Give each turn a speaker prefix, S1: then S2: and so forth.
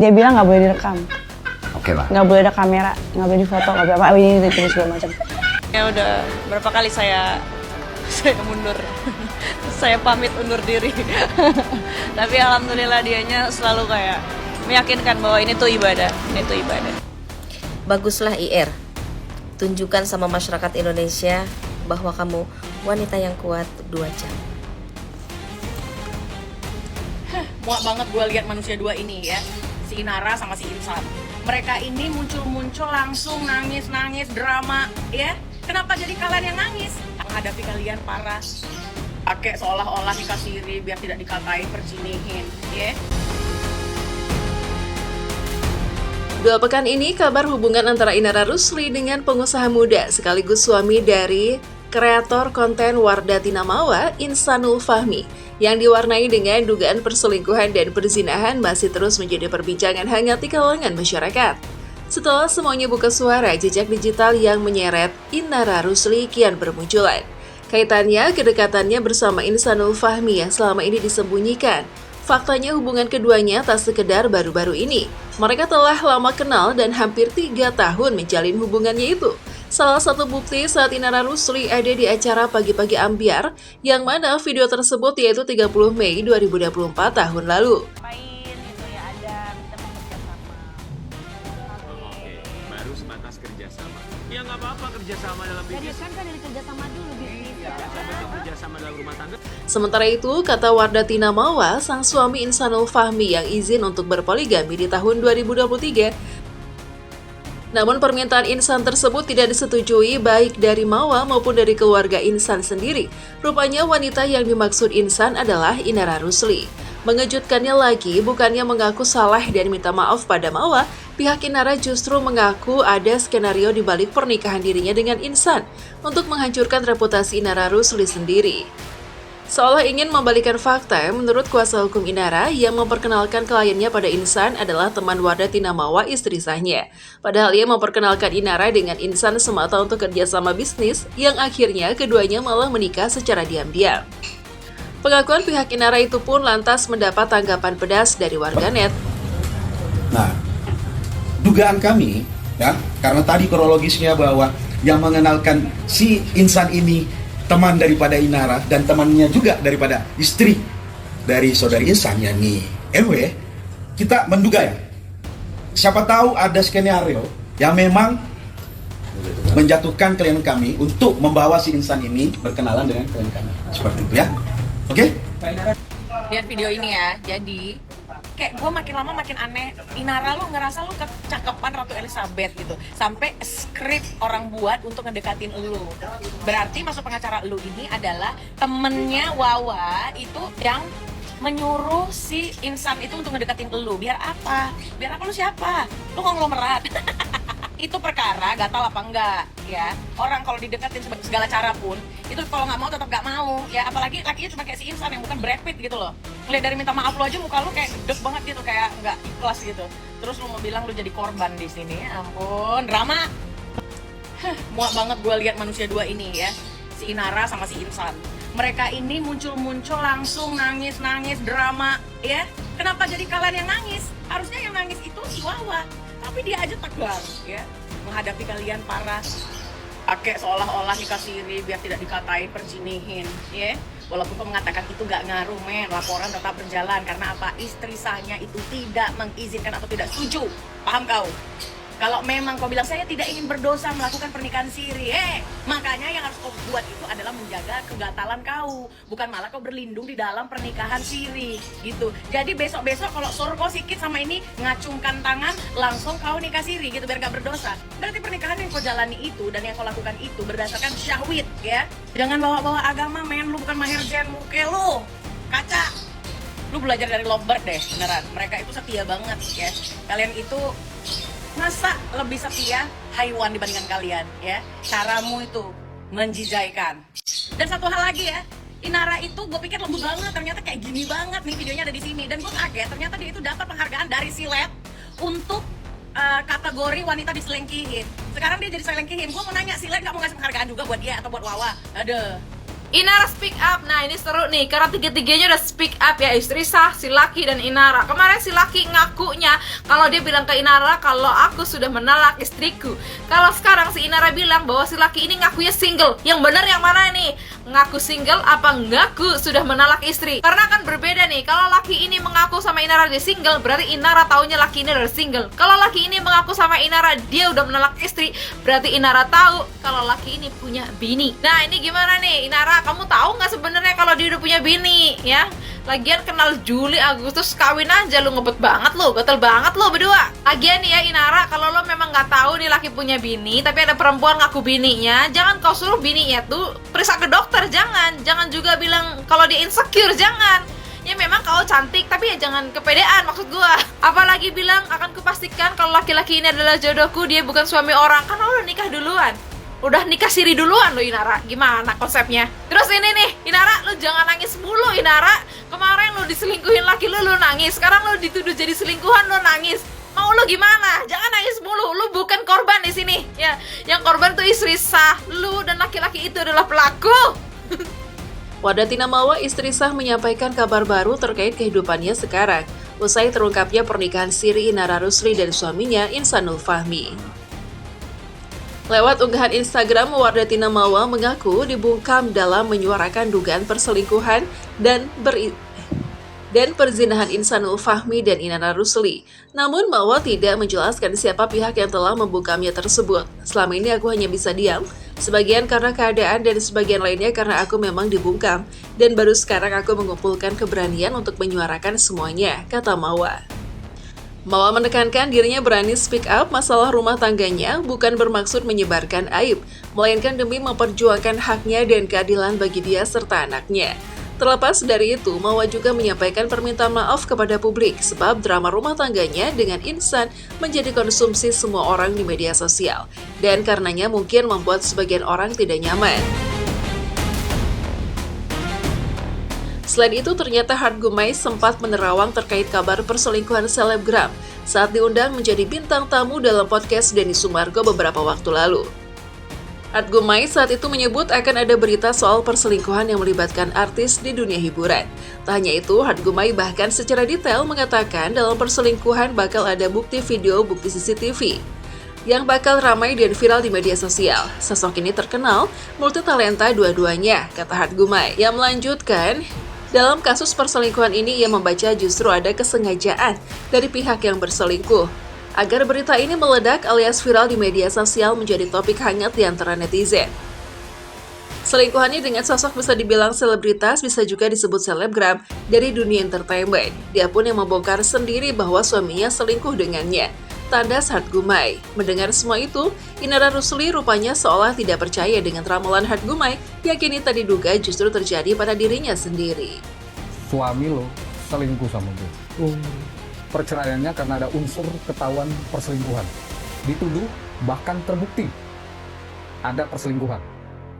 S1: Dia bilang nggak boleh direkam,
S2: Oke lah.
S1: nggak boleh ada kamera, nggak boleh difoto, nggak boleh apa ini itu segala macam.
S3: Ya udah berapa kali saya mundur. Saya pamit undur diri. Tapi alhamdulillah dianya selalu kayak meyakinkan bahwa ini tuh ibadah, ini tuh ibadah.
S4: Baguslah IR. Tunjukkan sama masyarakat Indonesia bahwa kamu wanita yang kuat 2 jam.
S5: Muak banget gue lihat manusia dua ini ya, si Inara sama si Insan. Mereka ini muncul-muncul langsung nangis-nangis drama ya. Kenapa jadi kalian yang nangis? Menghadapi kalian parah, pakai seolah-olah nikah siri biar tidak dikatain percinihin ya.
S6: 2 pekan ini kabar hubungan antara Inara Rusli dengan pengusaha muda sekaligus suami dari kreator konten Wardah Tinamawa, Insanul Fahmi, yang diwarnai dengan dugaan perselingkuhan dan perzinahan masih terus menjadi perbincangan hangat di kalangan masyarakat. Setelah semuanya buka suara, jejak digital yang menyeret Inara Rusli kian bermunculan. Kaitannya, kedekatannya bersama Insanul Fahmi yang selama ini disembunyikan. Faktanya hubungan keduanya tak sekedar baru-baru ini. Mereka telah lama kenal dan hampir 3 tahun menjalin hubungannya itu. Salah satu bukti saat Inara Rusli ada di acara Pagi-Pagi Ambyar, yang mana video tersebut yaitu 30 Mei 2024 tahun lalu.
S3: Main itu ya ada kita mau kerjasama.
S7: Oke, baru sebatas kerjasama. Ya nggak apa-apa kerjasama dalam bisnis.
S1: Kan dari kerjasama dulu bisnis.
S7: Sampai kerjasama dalam rumah tangga.
S6: Sementara itu, kata Wardah Tinamawa, sang suami Insanul Fahmi yang izin untuk berpoligami di tahun 2023. Namun permintaan Insan tersebut tidak disetujui baik dari Mawa maupun dari keluarga Insan sendiri. Rupanya wanita yang dimaksud Insan adalah Inara Rusli. Mengejutkannya lagi, bukannya mengaku salah dan minta maaf pada Mawa, pihak Inara justru mengaku ada skenario di balik pernikahan dirinya dengan Insan untuk menghancurkan reputasi Inara Rusli sendiri. Seolah ingin membalikan fakta, menurut kuasa hukum Inara yang memperkenalkan kliennya pada Insan adalah teman Wardah Tinamawa, istri sahnya. Padahal ia memperkenalkan Inara dengan Insan semata untuk kerjasama bisnis, yang akhirnya keduanya malah menikah secara diam-diam. Pengakuan pihak Inara itu pun lantas mendapat tanggapan pedas dari warganet.
S8: Nah, dugaan kami, ya, karena tadi kronologisnya bahwa yang mengenalkan si Insan ini teman daripada Inara dan temannya juga daripada istri dari saudari Insan, yakni MW, kita menduga ya, siapa tahu ada skenario yang memang menjatuhkan klien kami untuk membawa si Insan ini berkenalan dengan klien kami, seperti itu ya. Oke?
S5: Lihat video ini ya, jadi kayak gue makin lama makin aneh. Inara lu ngerasa lu kecakapan Ratu Elizabeth gitu, sampai skrip orang buat untuk ngedekatin lu. Berarti maksud pengacara lu ini adalah temennya Wawa itu yang menyuruh si Insan itu untuk ngedekatin lu. Biar apa? Biar apa? Lu siapa? Lu konglomerat. Itu perkara gatal apa enggak ya. Orang kalau dideketin segala cara pun itu kalau nggak mau tetap nggak mau ya, apalagi lakinya cuma kayak si Insan yang bukan Brad Pitt gitu loh. Ngeliat dari minta maaf lu aja muka lu kayak gedek banget gitu, kayak nggak ikhlas gitu. Terus lu mau bilang lu jadi korban di sini, ampun drama. Muak banget gue lihat manusia dua ini ya, si Inara sama si Insan. Mereka ini muncul-muncul langsung nangis-nangis drama ya. Kenapa jadi kalian yang nangis? Harusnya yang nangis itu si Wawa, tapi dia aja tegar ya, menghadapi kalian parah, pakai seolah-olah nikah siri biar tidak dikatain percinihin ya. Walaupun kau mengatakan itu gak ngaruh men, laporan tetap berjalan karena apa? Istri sahnya itu tidak mengizinkan atau tidak setuju. Paham kau? Kalau memang kau bilang saya tidak ingin berdosa melakukan pernikahan siri, makanya yang harus kau buat itu adalah menjaga kegatalan kau, bukan malah kau berlindung di dalam pernikahan siri gitu. Jadi besok-besok kalau suruh kau sikit sama ini ngacungkan tangan, langsung kau nikah siri gitu biar gak berdosa. Berarti pernikahan yang kau jalani itu dan yang kau lakukan itu berdasarkan syahwit ya. Jangan bawa-bawa agama men, lu bukan Maher Zain muke lu, kaca. Lu belajar dari Lovebird deh, beneran. Mereka itu setia banget ya. Kalian itu masa lebih setia haiwan dibandingkan kalian ya. Caramu itu menjijaikan. Dan satu hal lagi ya, Inara itu gue pikir lembut banget, ternyata kayak gini banget nih videonya ada di sini. Dan gue kaget ternyata dia itu dapat penghargaan dari Silet untuk kategori wanita diselingkihin. Sekarang dia jadi selingkihin. Gue mau nanya, Silet gak mau ngasih penghargaan juga buat dia atau buat Wawa? Ada
S2: Inara speak up. Nah ini seru nih, karena tiga-tiganya udah speak up ya, istri sah, si Laki dan Inara. Kemarin si Laki ngakunya kalau dia bilang ke Inara kalau aku sudah menalak istriku. Kalau sekarang si Inara bilang bahwa si Laki ini ngakunya single. Yang benar yang mana nih? Ngaku single apa ngaku sudah menalak istri? Karena kan berbeda nih. Kalau Laki ini mengaku sama Inara dia single, berarti Inara taunya Laki ini udah single. Kalau Laki ini mengaku sama Inara dia udah menalak istri, berarti Inara tahu kalau Laki ini punya bini. Nah ini gimana nih Inara, kamu tahu nggak sebenarnya kalau dia udah punya bini ya? Lagian kenal Juli Agustus kawin aja lu, ngebet banget lu, gatel banget lu berdua. Lagian nih ya Inara, kalau lo memang nggak tahu nih Laki punya bini tapi ada perempuan ngaku bininya, jangan kau suruh bininya tuh periksa ke dokter, jangan juga bilang kalau dia insecure, jangan. Ya memang kau cantik tapi ya jangan kepedean maksud gua. Apalagi bilang akan kupastikan kalau laki-laki ini adalah jodohku, dia bukan suami orang. Kan lo udah nikah duluan, udah nikah siri duluan lo Inara. Gimana konsepnya? Terus ini nih Inara, lo jangan nangis mulu Inara. Kemarin lo diselingkuhin laki lo nangis, sekarang lo dituduh jadi selingkuhan lo nangis. Mau lo gimana? Jangan nangis mulu. Lo bukan korban di sini ya. Yang korban tuh istri sah. Lo dan laki-laki itu adalah pelaku.
S6: Wardatina Mawa, istri sah, menyampaikan kabar baru terkait kehidupannya sekarang usai terungkapnya pernikahan siri Inara Rusli dan suaminya Insanul Fahmi. Lewat unggahan Instagram, Wardatina Mawa mengaku dibungkam dalam menyuarakan dugaan perselingkuhan dan perzinahan Insanul Fahmi dan Inara Rusli. Namun Mawa tidak menjelaskan siapa pihak yang telah membungkamnya tersebut. Selama ini aku hanya bisa diam, sebagian karena keadaan dan sebagian lainnya karena aku memang dibungkam. Dan baru sekarang aku mengumpulkan keberanian untuk menyuarakan semuanya, kata Mawa. Mawa menekankan dirinya berani speak up masalah rumah tangganya bukan bermaksud menyebarkan aib, melainkan demi memperjuangkan haknya dan keadilan bagi dia serta anaknya. Terlepas dari itu, Mawa juga menyampaikan permintaan maaf kepada publik sebab drama rumah tangganya dengan Insan menjadi konsumsi semua orang di media sosial dan karenanya mungkin membuat sebagian orang tidak nyaman. Selain itu, ternyata Hart Gumai sempat menerawang terkait kabar perselingkuhan selebgram saat diundang menjadi bintang tamu dalam podcast Denny Sumargo beberapa waktu lalu. Hart Gumai saat itu menyebut akan ada berita soal perselingkuhan yang melibatkan artis di dunia hiburan. Tak hanya itu, Hart Gumai bahkan secara detail mengatakan dalam perselingkuhan bakal ada bukti video, bukti CCTV yang bakal ramai dan viral di media sosial. Sosok ini terkenal, multitalenta dua-duanya, kata Hart Gumai. Yang melanjutkan, dalam kasus perselingkuhan ini ia membaca justru ada kesengajaan dari pihak yang berselingkuh agar berita ini meledak alias viral di media sosial menjadi topik hangat di antara netizen. Selingkuhannya dengan sosok bisa dibilang selebritas, bisa juga disebut selebgram dari dunia entertainment. Dia pun yang membongkar sendiri bahwa suaminya selingkuh dengannya. Tandas Hart Gumai. Mendengar semua itu, Inara Rusli rupanya seolah tidak percaya dengan ramalan Hart Gumai yang kini tadi diduga justru terjadi pada dirinya sendiri.
S9: Suami lo selingkuh sama gue. Perceraiannya karena ada unsur ketahuan perselingkuhan. Dituduh bahkan terbukti ada perselingkuhan.